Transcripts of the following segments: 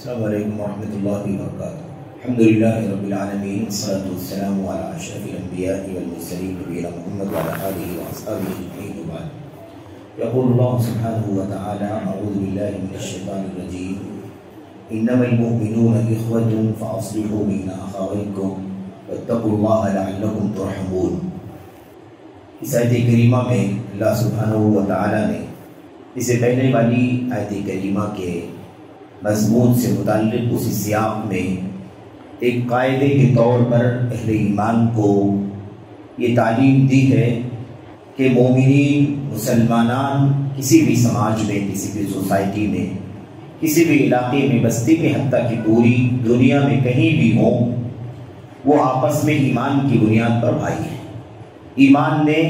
السلام علیکم ورحمۃ اللہ وبرکاتہ۔ الحمدللہ رب العالمین، والصلاة والسلام علی اشرف الانبیاء والمرسلین نبینا محمد وعلی آلہ واصحابہ اجمعین وبعد۔ یقول اللہ سبحانہ وتعالی اعوذ باللہ من الشیطان الرجیم انما المؤمنون اخوة فاصلحوا بین اخویکم واتقوا اللہ لعلکم ترحمون۔ اس آیت کریمہ میں اللہ سبحانہ وتعالی نے اس سے پہلے والی آیت کریمہ کے مضمون سے متعلق اسی سیاق میں ایک قاعدے کے طور پر اہل ایمان کو یہ تعلیم دی ہے کہ مومنین مسلمانان کسی بھی سماج میں، کسی بھی سوسائٹی میں، کسی بھی علاقے میں، بستی میں، حتیٰ کہ پوری دنیا میں کہیں بھی ہوں، وہ آپس میں ایمان کی بنیاد پر بھائی ہیں۔ ایمان نے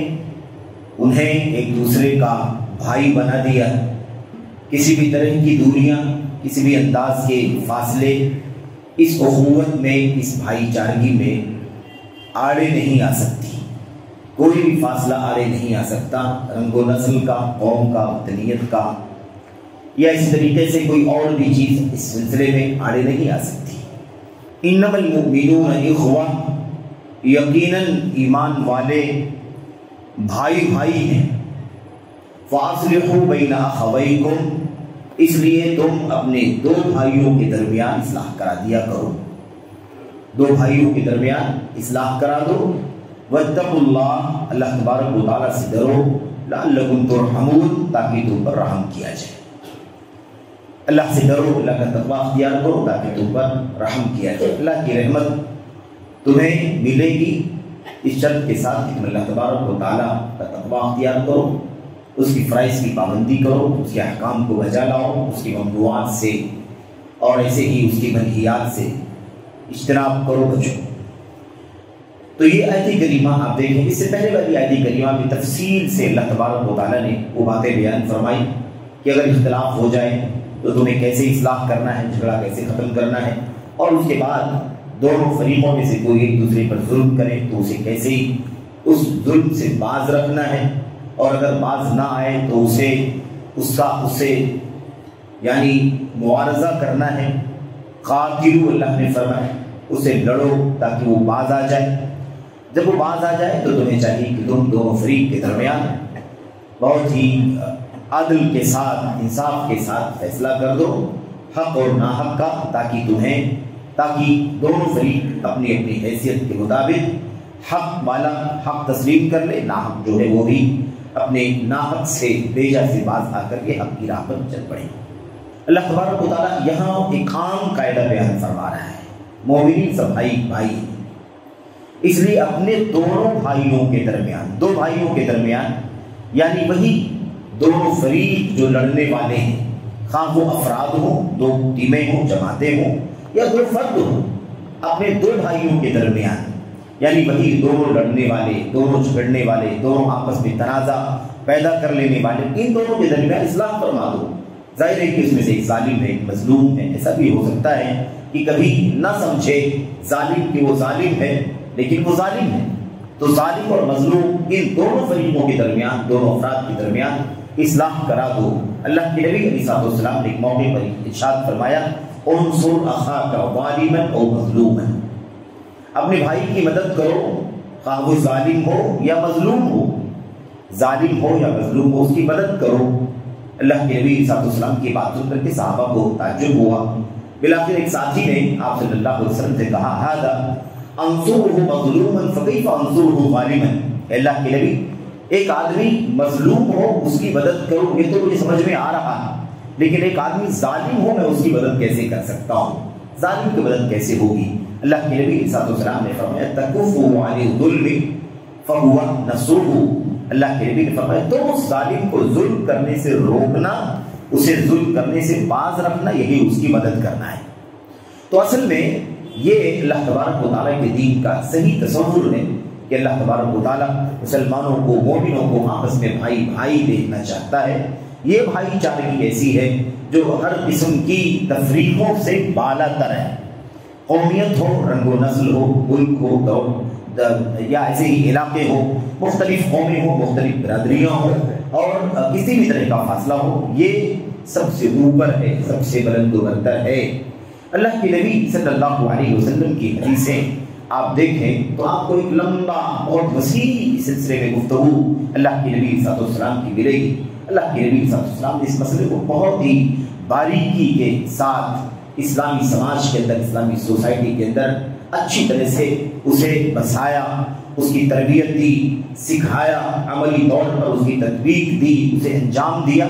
انہیں ایک دوسرے کا بھائی بنا دیا۔ کسی بھی طرح کی دوریاں، کسی بھی انداز کے فاصلے اس اخوت میں، اس بھائی چارگی میں آڑے نہیں آ سکتی۔ کوئی بھی فاصلہ آڑے نہیں آ سکتا، رنگ و نسل کا، قوم کا، وطنیت کا، یا اس طریقے سے کوئی اور بھی چیز اس سلسلے میں آڑے نہیں آ سکتی۔ انما المؤمنون اخوہ، یقیناً ایمان والے بھائی بھائی ہیں۔ فاصلحوا بین اخویکم، اس لیے تم اپنے دو بھائیوں کے درمیان اصلاح کرا دیا کرو، دو بھائیوں کے درمیان اصلاح کرا دو۔ واتقوا اللہ، اللہ تبارک و تعالیٰ سے ڈرو، لعلکم ترحمون، تاکہ تم پر رحم کیا جائے۔ اللہ سے ڈرو، اللہ کا تقویٰ اختیار کرو تاکہ تم پر رحم کیا جائے۔ اللہ کی رحمت تمہیں ملے گی اس شرط کے ساتھ کہ تم اللہ تبارک و تعالیٰ کا تقویٰ اختیار کرو، اس کی فرائض کی پابندی کرو، اس کے احکام کو بجا لاؤ، اس کی ممنوعات سے اور ایسے ہی اس کی منہیات سے اجتناب کرو، بچو۔ تو یہ آیت کریمہ آپ دیکھیں، اس سے پہلے والی آیت کریمہ میں تفصیل سے اللہ تبارک و تعالیٰ نے وہ باتیں بیان فرمائی کہ اگر اختلاف ہو جائے تو تمہیں کیسے اصلاح کرنا ہے، جھگڑا کیسے ختم کرنا ہے، اور اس کے بعد دونوں فریقوں میں سے کوئی ایک دوسرے پر ظلم کرے تو اسے کیسے اس ظلم سے باز رکھنا ہے، اور اگر باز نہ آئے تو اسے یعنی معارضہ کرنا ہے۔ قاتلو، اللہ نے فرمایا، اسے لڑو تاکہ وہ باز آ جائے۔ جب وہ باز آ جائے تو تمہیں چاہیے کہ تم دونوں فریق کے درمیان بہت ہی عدل کے ساتھ، انصاف کے ساتھ فیصلہ کر دو، حق اور ناحق کا، تاکہ دونوں فریق اپنی اپنی حیثیت کے مطابق حق والا حق تسلیم کر لے، ناحق جو ہے وہ بھی اپنے ناحق سے بیجا سے باز آ کر کے حق کی راہ پر چل پڑے۔ اللہ تبارک و تعالیٰ یہاں ایک عام قاعدہ بیان فرما رہا ہے، مومنین سب بھائی بھائی ہیں، اس لیے اپنے دونوں بھائیوں کے درمیان، دو بھائیوں کے درمیان، یعنی وہی دونوں فریق جو لڑنے والے ہیں، خواہ وہ افراد ہوں، دو ٹیمیں ہوں، جماعتیں ہوں، یا دو فرد ہوں، اپنے دو بھائیوں کے درمیان، یعنی وہی دونوں لڑنے والے، دونوں جھگڑنے والے، دونوں آپس میں تنازع پیدا کر لینے والے، ان دونوں کے درمیان اصلاح فرما دو۔ ظاہر ہے کہ اس میں سے ایک ظالم ہے، ایک مظلوم ہے۔ ایسا بھی ہو سکتا ہے کہ کبھی نہ سمجھے ظالم کہ وہ ظالم ہے، لیکن وہ ظالم ہے، تو ظالم اور مظلوم ان دونوں فریقوں کے درمیان، دونوں افراد کے درمیان اصلاح کرا دو۔ اللہ کے نبی علیہ السلام نے ایک موقع پر ارشاد فرمایا، انصر اخاک ظالما او مظلوما، اپنے بھائی کی مدد کرو، خواہ وہ ظالم ہو یا مظلوم ہو، ظالم ہو یا مظلوم ہو، اس کی مدد کرو۔ اللہ کے نبی صلی اللہ علیہ وسلم کی بات سن کر کے صحابہ کو تعجب ہوا۔ بلاخر ایک ساتھی نے آپ صلی اللہ علیہ وسلم سے کہا، ھذا انصرہ مظلوما فکیف انصرہ ظالما، اللہ کے نبی ایک آدمی مظلوم ہو اس کی مدد کرو، یہ تو مجھے سمجھ میں آ رہا ہے، لیکن ایک آدمی ظالم ہو میں اس کی مدد کیسے کر سکتا ہوں، ظالم کی مدد کیسے ہوگی؟ اللہ کے نبی صلی اللہ علیہ وسلم نے فرمایا، تکفوا عن الظلم فهو نصرہ، اللہ کے نبی نے فرمایا تو اس ظالم کو ظلم کرنے سے روکنا، اسے ظلم کرنے سے باز رکھنا، یہی اس کی مدد کرنا ہے۔ تو اصل میں یہ اللہ تبارک و تعالیٰ کے دین کا صحیح تصور ہے کہ اللہ تبارک و تعالیٰ مسلمانوں کو، مومنوں کو آپس میں بھائی بھائی دیکھنا چاہتا ہے۔ یہ بھائی چارگی ایسی ہے جو ہر قسم کی تفریقوں سے بالا تر ہے، قومیت ہو، رنگ و نسل ہو، ملک ہو، یا ایسے ہی علاقے ہو، مختلف قومیں ہوں، مختلف برادریاں ہوں، اور کسی بھی طرح کا فاصلہ ہو، یہ سب سے اوپر ہے، سب سے بلند و برتر ہے۔ اللہ کے نبی صلی اللہ علیہ وسلم کی حدیثیں آپ دیکھیں تو آپ کو ایک لمبا بہت وسیع سلسلے میں گفتگو اللہ کے نبی صلی اللہ علیہ وسلم کی ملے گی۔ اللہ کے نبی صلی اللہ علیہ وسلم نے اس مسئلے کو بہت ہی باریکی کے ساتھ اسلامی سماج کے اندر، اسلامی سوسائٹی کے اندر اچھی طرح سے اسے بسایا، اس کی تربیت دی، سکھایا، عملی طور پر اس کی تطبیق دی، اسے انجام دیا،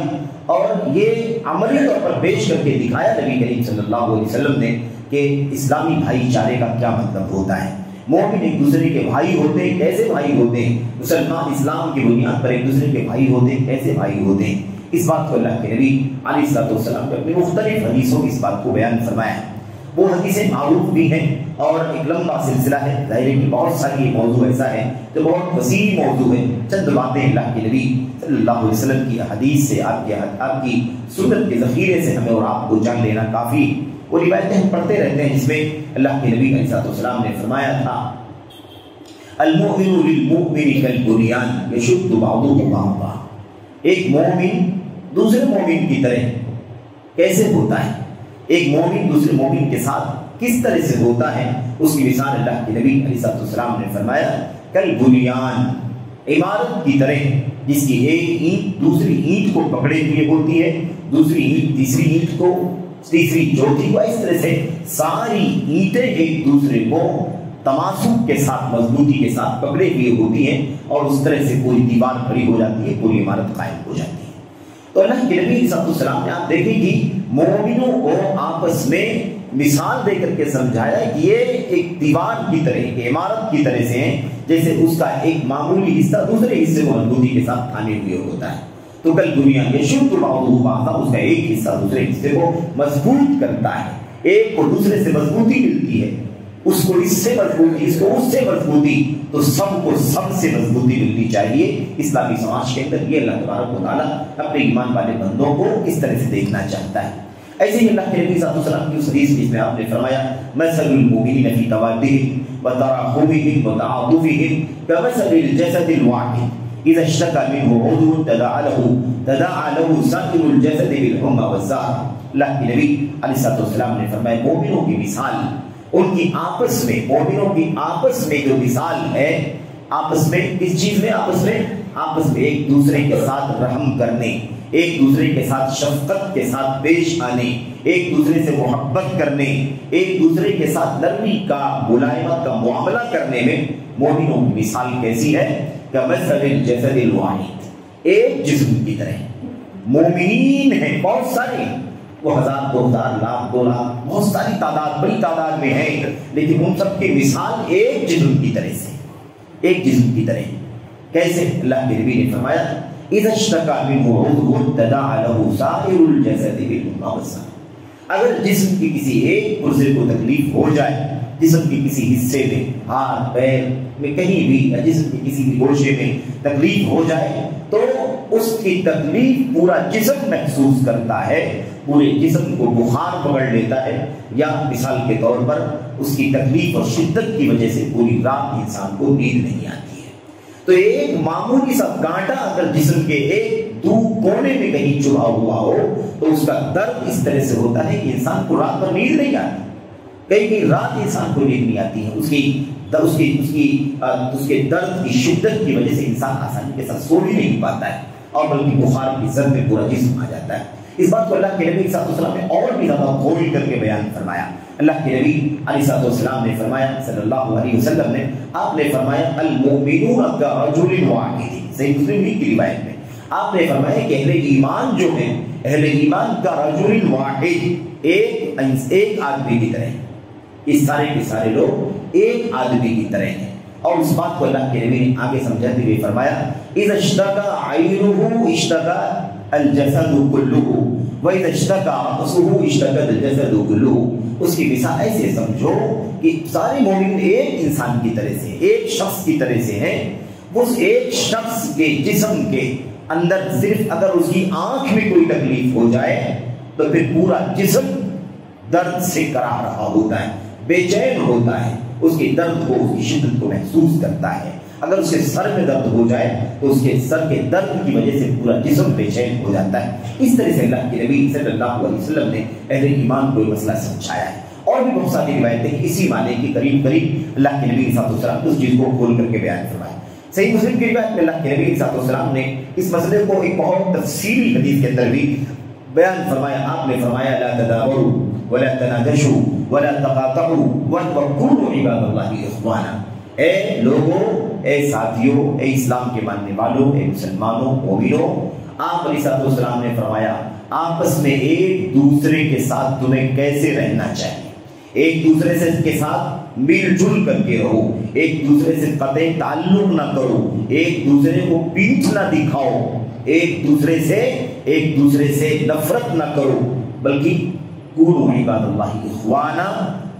اور یہ عملی طور پر پیش کر کے دکھایا نبی کریم صلی اللہ علیہ وسلم نے کہ اسلامی بھائی چارے کا کیا مطلب ہوتا ہے۔ مومن ایک دوسرے کے بھائی ہوتے ہیں، کیسے بھائی ہوتے ہیں؟ مسلمان اسلام کی بنیاد پر ایک دوسرے کے بھائی ہوتے ہیں، کیسے بھائی ہوتے ہیں؟ اس بات کو اللہ کے نبی علیہ الصلوۃ والسلام نے اپنی مختلف حدیثوں میں اس بات کو بیان فرمایا ہے۔ وہ حدیثیں معروف بھی ہیں اور ایک لمبا سلسلہ ہے، ظاہر ہے کہ بہت ساری موضوع ایسا ہے جو بہت وسیع موضوع ہے۔ چند باتیں اللہ کے نبی صلی اللہ علیہ وسلم کی حدیث سے، آپ کی سنت کے ذخیرے سے ہمیں اور آپ کو جان لینا کافی۔ وہ روایتیں ہم پڑھتے رہتے ہیں جس میں اللہ کے نبی علیہ الصلوۃ والسلام نے فرمایا تھا المؤمن للمؤمن کالبنیان یشد بعضه بعضا، ایک مومن دوسرے مومن کی طرح کیسے ہوتا ہے، ایک مومن دوسرے مومن کے ساتھ کس طرح سے ہوتا ہے، اس کی مثال اللہ کے نبی علیہ الصلوۃ والسلام نے فرمایا کالبنیان، عمارت کی طرح جس کی ایک اینٹ دوسری اینٹ کو پکڑے ہوئے ہوتی ہے، دوسری اینٹ تیسری اینٹ کو، تیسری چوتھی کو، اس طرح سے ساری اینٹیں ایک دوسرے کو تماسک کے ساتھ، مضبوطی کے ساتھ پکڑے ہوئے ہوتی ہیں، اور اس طرح سے پوری دیوار کھڑی ہو جاتی ہے، پوری عمارت قائم ہو جاتی ہے۔ تو اللہ کے نبی صلی اللہ علیہ وسلم نے آپ دیکھیں کہ مومنوں کو آپس میں مثال دے کر کے سمجھایا کہ یہ ایک دیوار کی طرح، ایک عمارت کی طرح سے ہیں، جیسے اس کا ایک معمولی حصہ دوسرے حصے کو مضبوطی کے ساتھ تھامے ہوئے ہوتا ہے۔ تو کل دنیا کے شد بعضہ بعضا، اس کا ایک حصہ دوسرے حصے کو مضبوط کرتا ہے، ایک کو دوسرے سے مضبوطی ملتی ہے، اس کو اس سے مضبوطی، اس کو اس سے مضبوطی، تو سب کو سب سے مضبوطی ملنی چاہیے اسلامی سماج کے اندر۔ یہ اللہ تبارک و تعالیٰ اپنے ایمان والے بندوں کو اس طرح سے دیکھنا چاہتا ہے۔ ایسے ہی اللہ کے نبی صلی اللہ علیہ وسلم کی اس حدیث جس میں آپ نے فرمایا مثل المؤمنین فی توادہم وتراحمہم وتعاطفہم کمثل الجسد الواحد اذا اشتكى منه عضو تداعى له سائر الجسد بالحمى والسہر۔ اللہ کے نبی علیہ السلام نے فرمایا مومنوں کی مثال ان کی آپس میں، مومنوں کی آپس میں جو مثال ہے، آپس میں کس چیز میں، آپس میں ایک دوسرے کے ساتھ رحم کرنے، ایک دوسرے کے ساتھ شفقت کے ساتھ پیش آنے، ایک دوسرے سے محبت کرنے، ایک دوسرے کے ساتھ نرمی کا، ملائمت کا معاملہ کرنے میں مومنوں کی مثال کیسی ہے؟ کمثل الجسد الواحد، ایک جسم کی طرح۔ مومنین ہیں بہت سارے، وہ 1000 2000 لاکھ 2 لاکھ، بہت ساری تعداد، بڑی تعداد میں ہے، لیکن ان سب کی مثال ایک جسم کی طرح سے، ایک جسم کی طرح۔ کیسے؟ اللہ کے نبی نے فرمایا اذا اشتكى منه عضو تداعى له سائر الجسد بالحمى والسہر، اگر جسم کی کسی ایک پرزے کو تکلیف ہو جائے، جسم کے کسی حصے میں، ہاتھ پیر میں کہیں بھی، یا جسم کے کسی بھی گوشے میں تکلیف ہو جائے تو اس کی تکلیف پورا جسم محسوس کرتا ہے، پورے جسم کو بخار پکڑ لیتا ہے، یا مثال کے طور پر اس کی تکلیف اور شدت کی وجہ سے پوری رات انسان کو نیند نہیں آتی ہے۔ تو ایک معمولی سا کانٹا اگر جسم کے ایک کونے میں کہیں چبھا ہوا ہو تو اس کا درد اس طرح سے ہوتا ہے کہ انسان کو رات بھر نیند نہیں آتی، کئی رات انسان کو نیند نہیں آتی ہے، اس کے درد کی شدت کی وجہ سے انسان آسانی کے ساتھ سو بھی نہیں پاتا ہے، اور بلکہ بخار کی زد میں پورا جسم آ جاتا ہے۔ اس بات کو اللہ کے نبی صلی اللہ علیہ وسلم نے اور بھی زیادہ کھول کر کے بیان فرمایا۔ اللہ کے نبی علیہ السلام نے فرمایا، صلی اللہ علیہ وسلم نے، آپ نے فرمایا المؤمنون كرجل واحد، صحیح مسلم کی روایت میں آپ نے فرمایا کہ اہل ایمان جو ہیں، اہل ایمان کا رجل واحد، ایک آدمی کی طرح، اس سارے کے سارے لوگ ایک آدمی کی طرح ہیں۔ اور اس بات کو اللہ کے نبی نے آگے سمجھاتے ہوئے فرمایا اذا اشتكى عينه اشتكى الجسد كله واذا اشتكى رأسه اشتكى الجسد كله۔ اس کی مثال ایسے سمجھو کہ سارے مومن ایک انسان کی طرح سے، ایک شخص کی طرح سے ہیں، اس ایک شخص کے جسم کے اندر صرف اگر اس کی آنکھ میں کوئی تکلیف ہو جائے تو پھر پورا جسم درد سے کراہ رہا ہوتا ہے، بے چین ہوتا ہے، اس کے درد کو، اس کی شدت کو محسوس کرتا ہے۔ اگر اس کے سر میں درد ہو جائے تو اس کے سر کے درد کی وجہ سے پورا جسم بے چین ہو جاتا ہے۔ اس طرح سے اللہ کے نبی صلی اللہ علیہ وسلم نے اہل ایمان کو یہ مسئلہ سمجھایا ہے۔ اور بھی بہت ساری روایتیں اسی معنی کی قریب اللہ کے نبی صلی اللہ علیہ وسلم اس چیز کو کھول کر کے بیان فرمایا۔ صحیح مسلم کی روایت میں اللہ کے نبی صلی اللہ علیہ وسلم نے اس مسئلے کو ایک بہت تفصیلی حدیث کے اندر بھی بیان فرمایا۔ آپ نے فرمایا لا تدابروا ولا تناجشوا ولا تقاطعوا وكونوا عباد الله اخوانا۔ اے لوگوں، اے ساتھیوں، اے اسلام کے ماننے والوں، اے مسلمانوں، مومنوں، آپ علیہ السلام نے فرمایا آپس میں ایک دوسرے کے ساتھ تمہیں کیسے رہنا چاہیے، ایک دوسرے سے کے ساتھ مل جل کر کے رہو، ایک دوسرے سے قطع تعلق نہ کرو، ایک دوسرے کو پیٹھ نہ دکھاؤ، ایک دوسرے سے نفرت نہ کرو، بلکہ کونوا عباد اللہ اخوانا،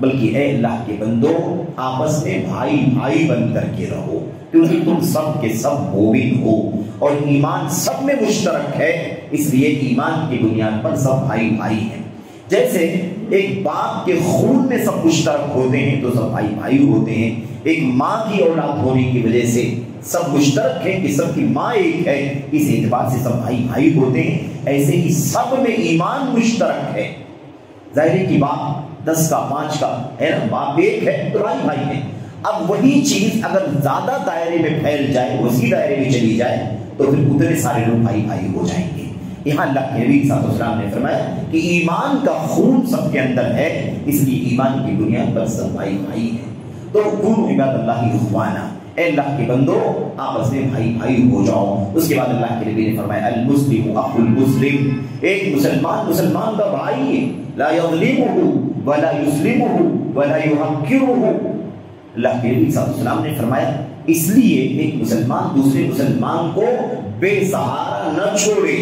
بلکہ اے اللہ کے بندو آپس میں بھائی بھائی بن کر کے رہو، کیونکہ تم سب کے سب مومن ہو اور ایمان سب میں مشترک ہے، اس لیے ایمان کی بنیاد پر سب بھائی بھائی ہیں۔ جیسے ایک باپ کے خون میں سب مشترک ہوتے ہیں تو سب بھائی بھائی ہوتے ہیں، ایک ماں کی اولاد ہونے کی وجہ سے سب مشترک ہیں کہ سب کی ماں ایک ہے، اس اعتبار سے سب بھائی بھائی ہوتے ہیں۔ ایسے ہی سب میں ایمان مشترک ہے۔ ظاہر کی باپ 10 کا 5 کا ہے نا، باپ ایک ہے تو بھائی بھائی ہے۔ اب وہی چیز اگر زیادہ دائرے میں پھیل جائے، وسیع دائرے میں چلی جائے تو پھر اتنے سارے لوگ بھائی بھائی ہو جائیں گے۔ یہاں اللہ کے نبی صلی اللہ علیہ وسلم نے فرمایا کہ ایمان کا خون سب کے اندر ہے، اس لیے ایمان کی بنیاد پر سب بھائی بھائی ہیں۔ تو کونوا عباد اللہ اخوانا، اے اللہ کے بندو آپس میں بھائی بھائی ہو جاؤ۔ اس کے بعد اللہ کے نبی نے فرمایا المسلم اخو المسلم، ایک مسلمان کا بھائی ہے، لا یظلمہ ولا یسلمہ ولا یحقرہ۔ اللہ کے نبی صلی اللہ علیہ وسلم نے فرمایا اس لیے ایک مسلمان دوسرے مسلمان کو بے سہارا نہ چھوڑے،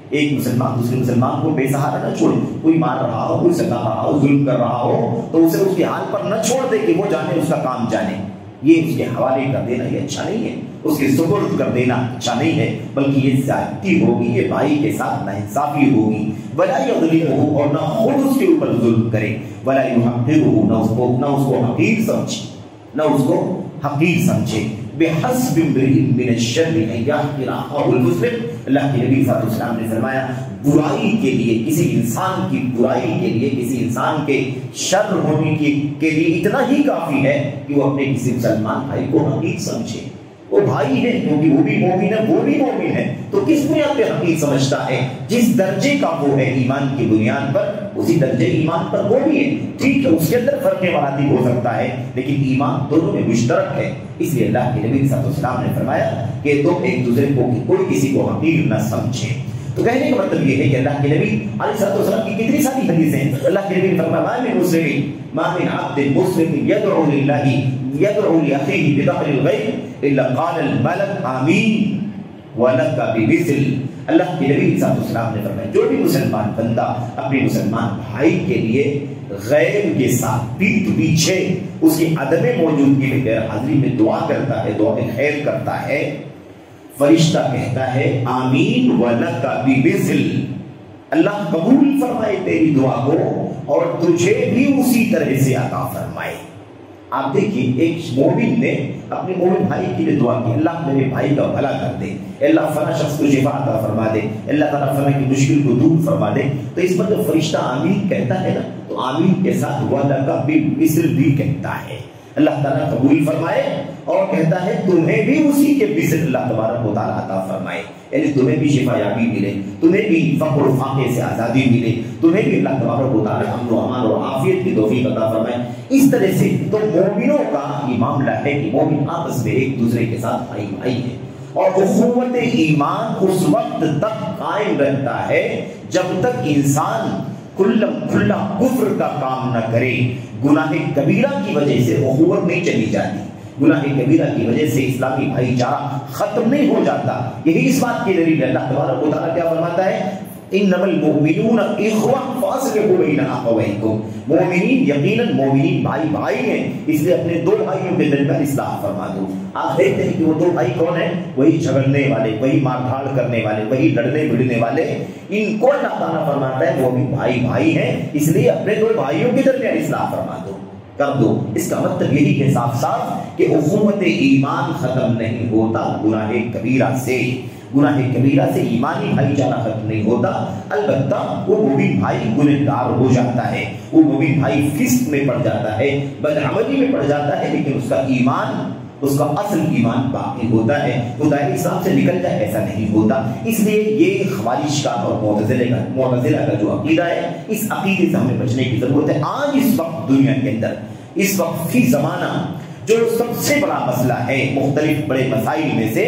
ایک مسلمان دوسرے مسلمان کو بے سہارا نہ چھوڑے۔ کوئی مار رہا ہو، کوئی ستا رہا ہو، ظلم کر رہا ہو تو اسے اس کے حال پر نہ چھوڑ دے کہ وہ جانے، اس کا کام جانے، یہ اس کے حوالے کر دینا یہ اچھا نہیں ہے، اس کے سپرد کر دینا اچھا نہیں ہے، بلکہ یہ زیادتی ہوگی، یہ بھائی کے ساتھ ناانصافی ہوگی۔ ولا یظلمہ، اور نہ خود اس کے اوپر ظلم کرے، ولا یحقرہ، نہ اس کو حقیر سمجھے، نہ اس کو حقیر سمجھے۔ بحسب امرئ من الشر ان یحقر اخاه المسلم، اللہ کے نبی صلی اللہ علیہ وسلم نے فرمایا برائی کے لیے، کسی انسان کی برائی کے لیے، کسی انسان کے شر ہونے کے لیے اتنا ہی کافی ہے کہ وہ اپنے کسی مسلمان بھائی کو حقیر سمجھے۔ وہ بھائی ہے کیونکہ وہ بھی مومن ہے، وہ بھی مومن ہے، تو کس بنیاد پہ حقیر سمجھتا ہے؟ جس درجے کا وہ ہے ایمان کی بنیاد پر، اسی درجے ایمان پر وہ بھی ہے۔ ٹھیک ہے اس کے اندر فرق مراتب ہو سکتا ہے لیکن ایمان دونوں میں مشترک ہے۔ اس لیے اللہ کے نبی صلی اللہ علیہ وسلم نے فرمایا کہ تم ایک دوسرے کو، کوئی کسی کو حقیر نہ سمجھے۔ تو کہنے کا مطلب یہ ہے کہ اللہ کے نبی علیہ السلام کی کتنی ساری حدیث ہیں۔ اللہ کے نبی نے فرمایا ما من عبد مسلم يدعو لله يدعو لاخيه بظهر الغيب الا قال الملك آمین ولك بمثل۔ اللہ کے نبی صلی اللہ علیہ وسلم نے فرمایا جو بھی مسلمان بندہ اپنے مسلمان بھائی کے لیے غیب کے ساتھ پیٹھ پیچھے اس کی عدم موجودگی میں غیر حاضری میں دعا کرتا ہے، دعا خیر کرتا ہے، فرشتہ کہتا ہے آمین وَلَكَ بِمِثْلِ، اللہ قبول فرمائے تیری دعا کو اور تجھے بھی اسی طرح سے عطا فرمائے۔ آپ دیکھیے ایک مومن نے اپنے مومن بھائی کے لیے دعا کی، اللہ میرے بھائی کا بھلا کر دے، اللہ فلاں شخص کو شفا عطا فرما دے، اللہ تعالیٰ فلاں کی مشکل کو دور فرما دے، تو اس پر جب فرشتہ آمین کہتا ہے نا تو آمین کے ساتھ وَلَكَ بِمِثْلِ بھی کہتا ہے، اللہ تعالیٰ قبول فرمائے اور کہتا ہے تمہیں بھی اسی کے مثل اللہ تبارک و تعالیٰ عطا فرمائے، یعنی تمہیں بھی شفا یابی ملے، تمہیں بھی فقر و فاقے سے آزادی ملے، تمہیں بھی اللہ تبارک و تعالیٰ امن و امان اور عافیت کی توفیق عطا فرمائے۔ اس طرح سے تو مومنوں کا یہ معاملہ ہے کہ مومن آپس میں ایک دوسرے کے ساتھ بھائی بھائی ہیں، اور اخوت ایمان اس وقت تک قائم رہتا ہے جب تک انسان کھلا کفر کا کام نہ کرے۔ گناہ کبیرہ کی وجہ سے اخوت نہیں چلی جاتی، گناہ کبیرہ کی وجہ سے اسلامی بھائی چارہ ختم نہیں ہو جاتا۔ یہی اس بات کی دلیل ہے، اللہ تبارک و تعالیٰ کیا فرماتا ہے انما المؤمنون اخوہ فاصلحوا بین اخویکم، مومنین یقیناً مومنین بھائی بھائی ہیں، اس لیے اپنے دو بھائیوں کے درمیان اصلاح فرما دو۔ آپ دیکھتے ہیں کہ وہ دو بھائی کون ہیں؟ وہی جھگڑنے والے، وہی مار دھاڑ کرنے والے، وہی لڑنے بھڑنے والے، ان کو اللہ تعالیٰ فرماتا ہے وہ بھی بھائی بھائی ہیں، اس لیے اپنے دو بھائیوں کے درمیان اصلاح فرما دو۔ کر دو۔ اس کا مطلب یہی ہے صاف صاف کہ اخوت ایمان ختم نہیں ہوتا گناہ کبیرہ سے، گناہ کبیرہ سے ایمانی بھائی چارہ ختم نہیں ہوتا۔ البتہ وہ مومن بھائی گنہگار ہو جاتا ہے، وہ مومن بھائی فسق میں پڑ جاتا ہے، بدعملی میں پڑ جاتا ہے، لیکن اس کا ایمان، اس کا اصل ایمان باقی ہوتا ہے، وہ دائرہ اسلام سے نکل جائے ایسا نہیں ہوتا۔ اس لیے یہ خوارج کا اور معتزلہ کا جو عقیدہ ہے، اس عقیدے سے ہمیں بچنے کی ضرورت ہے۔ آج اس وقت دنیا کے اندر، اس وقت فی زمانہ جو سب سے بڑا مسئلہ ہے مختلف بڑے مسائل میں سے،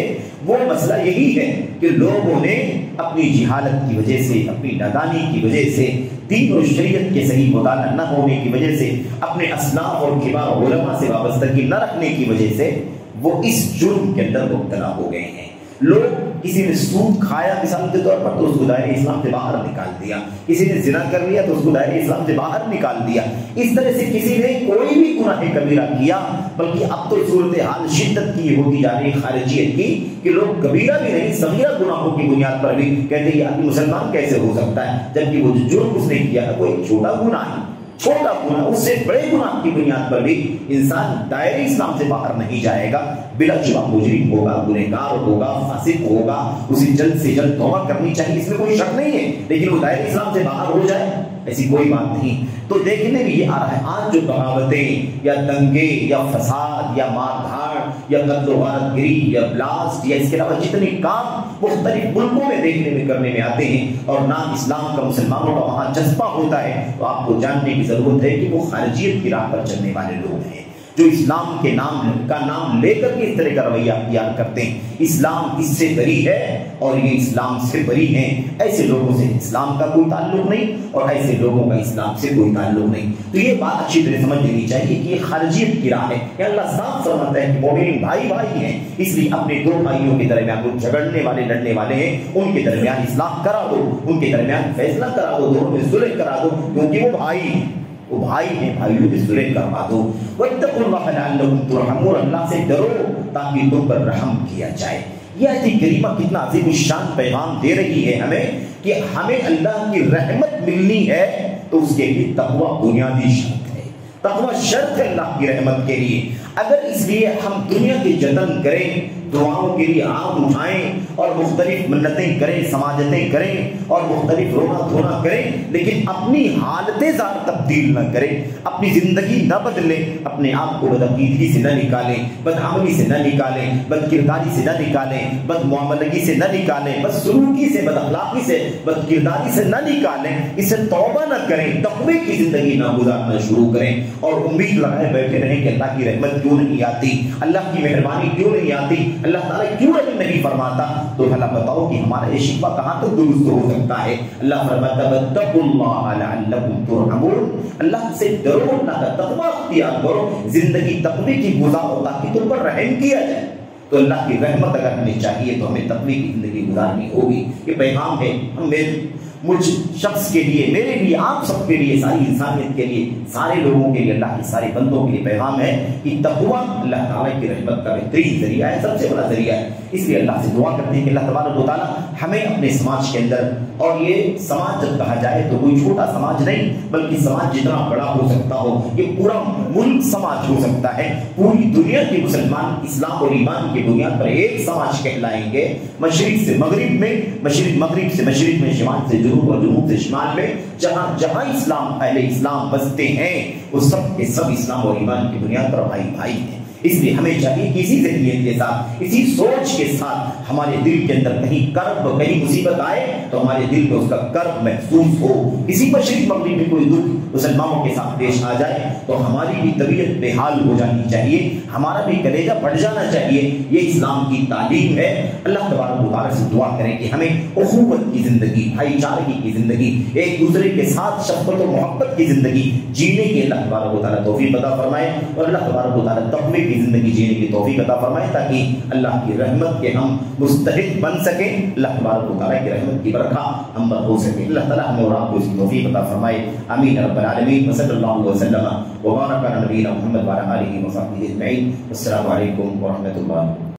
وہ مسئلہ یہی ہے کہ لوگوں نے اپنی جہالت کی وجہ سے، اپنی نادانی کی وجہ سے، دین اور شریعت کے صحیح مطالعہ نہ ہونے کی وجہ سے، اپنے اسلاف اور کبار علماء سے وابستگی نہ رکھنے کی وجہ سے وہ اس جرم کے اندر مبتلا ہو گئے ہیں۔ لوگ، کسی نے سود کھایا مثال کے طور پر تو اس کو دائرہ اسلام سے باہر نکال دیا، کسی نے زنا کر لیا تو اس کو دائرہ اسلام سے باہر نکال دیا، اس طرح سے کسی نے کوئی بھی گناہ کبیرہ کیا، بلکہ اب تو صورتحال شدت کی ہوتی جا رہی خارجیت کی کہ لوگ کبیرہ بھی نہیں صغیرہ گناہوں کی بنیاد پر بھی کہتے ہیں یہ آدمی مسلمان کیسے ہو سکتا ہے، جبکہ وہ جو جرم اس نے کیا ہے وہ ایک چھوٹا گناہ ہے، چھوٹا گناہ، اس سے بڑے گناہ کی بنیاد پر بھی انسان دائرہ اسلام سے باہر نہیں جائے گا، بلا شبہ مجرم ہوگا، گنہگار ہوگا، فاسق ہوگا، اسے جلد سے جلد توبہ کرنی چاہیے، اس میں کوئی شک نہیں ہے، لیکن وہ دائرہ اسلام سے باہر ہو جائے ایسی کوئی بات نہیں۔ تو دیکھنے میں یہ آ رہا ہے آج جو بغاوتیں یا دنگے یا فساد یا مار دھاڑ یا قتل و غارت گری یا بلاسٹ یا اس کے علاوہ جتنے کام مختلف ملکوں میں دیکھنے میں کرنے میں آتے ہیں اور نام اسلام کا مسلمانوں کا وہاں جذبہ ہوتا ہے، تو آپ کو جاننے کی ضرورت ہے کہ وہ خارجیت کی راہ پر چلنے والے لوگ ہیں جو اسلام کے نام لے کر کے اس طرح کا رویہ اختیار کرتے ہیں۔ اسلام اس سے بری ہے اور یہ اسلام سے بری ہیں، ایسے لوگوں سے اسلام کا کوئی تعلق نہیں اور ایسے لوگوں کا اسلام سے کوئی تعلق نہیں۔ تو یہ بات اچھی طرح سمجھ لینی چاہیے کہ یہ خارجیت کی راہ ہے کہ اللہ صاف فرماتا ہے کہ مومن بھائی بھائی ہیں، اس لیے اپنے دو بھائیوں کے درمیان جو جھگڑنے والے لڑنے والے ہیں ان کے درمیان اصلاح کرا دو، ان کے درمیان فیصلہ کرا دو، دونوں میں صلح کرا دو، کیونکہ وہ بھائی ہیں، وہ بھائی ہیں، بھائیوں کی صلح کروا دو۔ وَاتَّقُوا اللَّهَ لَعَلَّكُمْ تُرْحَمُونَ، اللہ سے ڈرو تاکہ تم پر رحم کیا جائے۔ یہ آیت کریمہ کتنا عظیم الشان پیغام دے رہی ہے ہمیں کہ ہمیں اللہ کی رحمت ملنی ہے تو اس کے لیے تقویٰ بنیادی شرط ہے، تقویٰ شرط ہے اللہ کی رحمت کے لیے۔ اگر اس لیے ہم دنیا کے جتن کریں، دعاؤں کے لیے ہاتھ اٹھائیں اور مختلف منتیں کریں، سماجتیں کریں اور مختلف رونا دھونا کریں، لیکن اپنی حالتیں ذات تبدیل نہ کریں، اپنی زندگی نہ بدلیں، اپنے آپ کو بدعقیدگی سے نہ نکالیں، بدعملی سے نہ نکالیں، بد کرداری سے نہ نکالیں، بد معاملگی سے نہ نکالیں، بد سلوکی سے، بد اخلاقی سے، بد کرداری سے نہ نکالیں، اس سے توبہ نہ کریں، تقوی کی زندگی نہ گزارنا شروع کریں اور امید لگائے بیٹھے رہیں کہ اللہ کی رحمت کیوں نہیں آتی، اللہ کی مہربانی کیوں نہیں آتی، اللہ تعالیٰ کیوں نہیں فرماتا۔ تو بھلا بتاؤ کہ ہمارا یہ شکوہ کہاں تک درست ہو سکتا ہے؟ اللہ فرماتا ہے وَاتَّقُوا اللَّهَ لَعَلَّكُمْ تُرْحَمُونَ، اللہ سے ڈرو، اللہ کا تقویٰ اختیار کرو، زندگی تقوی کی گزارو تاکہ تم پر رحم کیا جائے۔ تو اللہ کی رحمت اگر ہمیں چاہیے تو ہمیں تقوی کی زندگی گزارنی ہوگی۔ یہ پیغام ہے مجھ شخص کے لیے، میرے لیے، آپ سب کے لیے، ساری انسانیت کے لیے، سارے لوگوں کے لیے، اللہ کے سارے بندوں کے لیے پیغام ہے کہ تقویٰ اللہ تعالیٰ کی رحمت کا بہترین ذریعہ ہے، سب سے بڑا ذریعہ ہے۔ اس لیے اللہ سے دعا کرتے ہیں کہ اللہ تبارک و تعالیٰ ہمیں اپنے سماج کے اندر، اور یہ سماج جب کہا جائے تو کوئی چھوٹا سماج نہیں بلکہ سماج جتنا بڑا ہو سکتا ہو، یہ پورا ملک سماج ہو سکتا ہے، پوری دنیا کے مسلمان اسلام اور ایمان کی بنیاد پر ایک سماج کہلائیں گے، مشرق سے مغرب میں، مغرب سے مشرق میں، شمال سے جنوب اور جنوب سے شمال میں، جہاں جہاں اسلام، اہل اسلام بستے ہیں وہ سب کے سب اسلام اور ایمان کی بنیاد پر بھائی بھائی ہیں۔ اس لیے ہمیں چاہیے کہ اسی ذہنیت کے ساتھ، اسی سوچ کے ساتھ ہمارے دل کے اندر کہیں کرب، کہیں مصیبت آئے تو ہمارے دل میں اس کا کرب محسوس ہو، کسی مشرق مغرب میں کوئی دکھ مسلمانوں کے ساتھ پیش آ جائے تو ہماری بھی طبیعت بے حال ہو جانی چاہیے، ہمارا بھی کلیجہ پھٹ جانا چاہیے۔ یہ اسلام کی تعلیم ہے۔ اللہ تبارک و تعالیٰ سے دعا کریں کہ ہمیں اخوت کی زندگی، بھائی چارگی کی زندگی، ایک دوسرے کے ساتھ شفقت و محبت کی زندگی جینے کی اللہ تبارک و تعالیٰ توفیق عطا فرمائے، اور اللہ تبارک و تعالیٰ تقوی کی زندگی جینے کی توفیق عطا فرمائے تاکہ اللہ کی رحمت کے ہم مستحق بن سکیں، اللہ تبارک و تعالیٰ کی رحمت کی برکھا ہم پر ہو سکے۔ اللہ تعالیٰ ہمیں اور آپ کو اس کی توفیق عطا فرمائے، آمین رب العالمین، وصلی اللہ وسلم وبارک علی نبینا محمد وعلی آلہ وصحبہ اجمعین۔ السلام علیکم ورحمۃ اللہ۔